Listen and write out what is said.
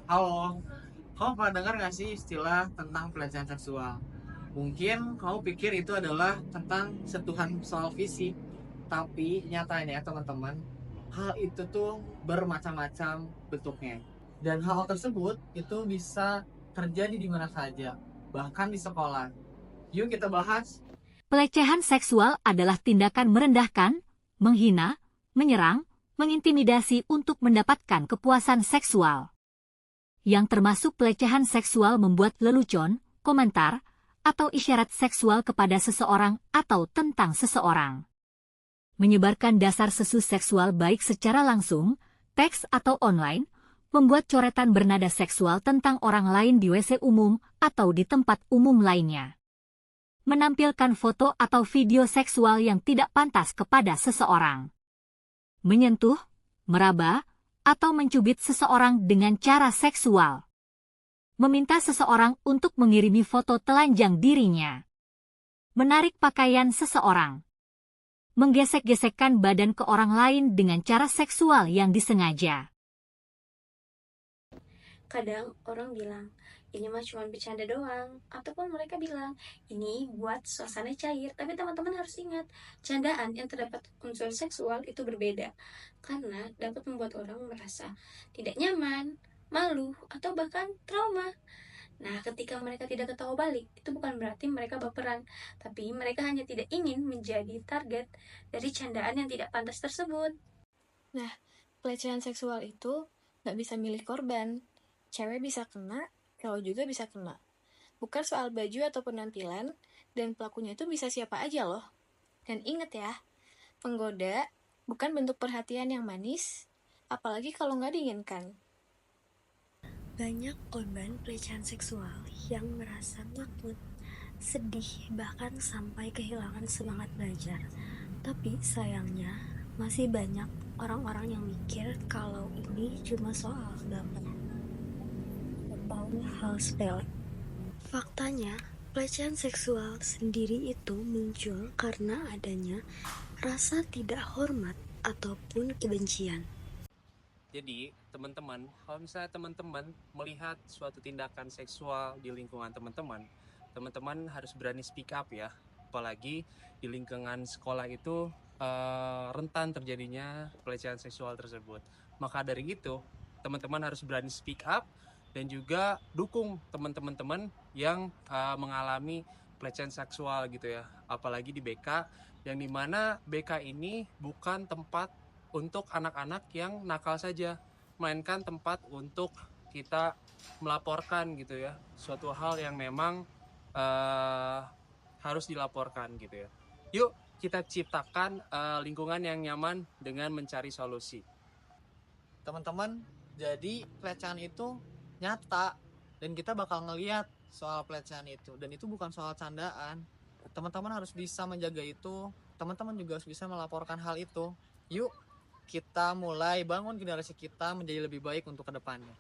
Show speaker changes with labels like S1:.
S1: Halo, kamu pernah dengar gak sih istilah tentang pelecehan seksual? Mungkin kamu pikir itu adalah tentang sentuhan soal fisik, tapi nyatanya teman-teman, hal itu tuh bermacam-macam bentuknya. Dan hal tersebut itu bisa terjadi di mana saja, bahkan di sekolah. Yuk kita bahas.
S2: Pelecehan seksual adalah tindakan merendahkan, menghina, menyerang, mengintimidasi untuk mendapatkan kepuasan seksual. Yang termasuk pelecehan seksual membuat lelucon, komentar, atau isyarat seksual kepada seseorang atau tentang seseorang. Menyebarkan dasar sesu seksual baik secara langsung, teks atau online, membuat coretan bernada seksual tentang orang lain di WC umum atau di tempat umum lainnya. Menampilkan foto atau video seksual yang tidak pantas kepada seseorang. Menyentuh, meraba, atau mencubit seseorang dengan cara seksual. Meminta seseorang untuk mengirimi foto telanjang dirinya. Menarik pakaian seseorang. Menggesek-gesekkan badan ke orang lain dengan cara seksual yang disengaja.
S3: Kadang orang bilang, ini mah cuma bercanda doang. Ataupun mereka bilang, ini buat suasana cair. Tapi teman-teman harus ingat, candaan yang terdapat unsur seksual itu berbeda. Karena dapat membuat orang merasa tidak nyaman, malu, atau bahkan trauma. Nah, ketika mereka tidak ketawa balik, itu bukan berarti mereka baperan. Tapi mereka hanya tidak ingin menjadi target dari candaan yang tidak pantas tersebut.
S4: Nah, pelecehan seksual itu nggak bisa milih korban. Cewek bisa kena, cowok juga bisa kena. Bukan soal baju atau penampilan, dan pelakunya itu bisa siapa aja loh. Dan inget ya, penggoda bukan bentuk perhatian yang manis, apalagi kalau nggak diinginkan.
S5: Banyak korban pelecehan seksual yang merasa takut, sedih, bahkan sampai kehilangan semangat belajar. Tapi sayangnya, masih banyak orang-orang yang mikir kalau ini cuma soal baper atau hal sepele. Faktanya, pelecehan seksual sendiri itu muncul karena adanya rasa tidak hormat ataupun kebencian.
S6: Jadi, teman-teman, kalau misalnya teman-teman melihat suatu tindakan seksual di lingkungan teman-teman, teman-teman harus berani speak up ya. Apalagi di lingkungan sekolah itu rentan terjadinya pelecehan seksual tersebut. Maka dari itu, teman-teman harus berani speak up dan juga dukung teman-teman yang mengalami pelecehan seksual gitu ya. Apalagi di BK, yang dimana BK ini bukan tempat untuk anak-anak yang nakal saja, melainkan tempat untuk kita melaporkan gitu ya, suatu hal yang memang harus dilaporkan gitu ya. Yuk kita ciptakan lingkungan yang nyaman dengan mencari solusi.
S1: Teman-teman, jadi pelecehan itu nyata dan kita bakal ngeliat soal pelecehan itu, dan itu bukan soal candaan. Teman-teman harus bisa menjaga itu, teman-teman juga harus bisa melaporkan hal itu. Yuk kita mulai bangun generasi kita menjadi lebih baik untuk kedepannya.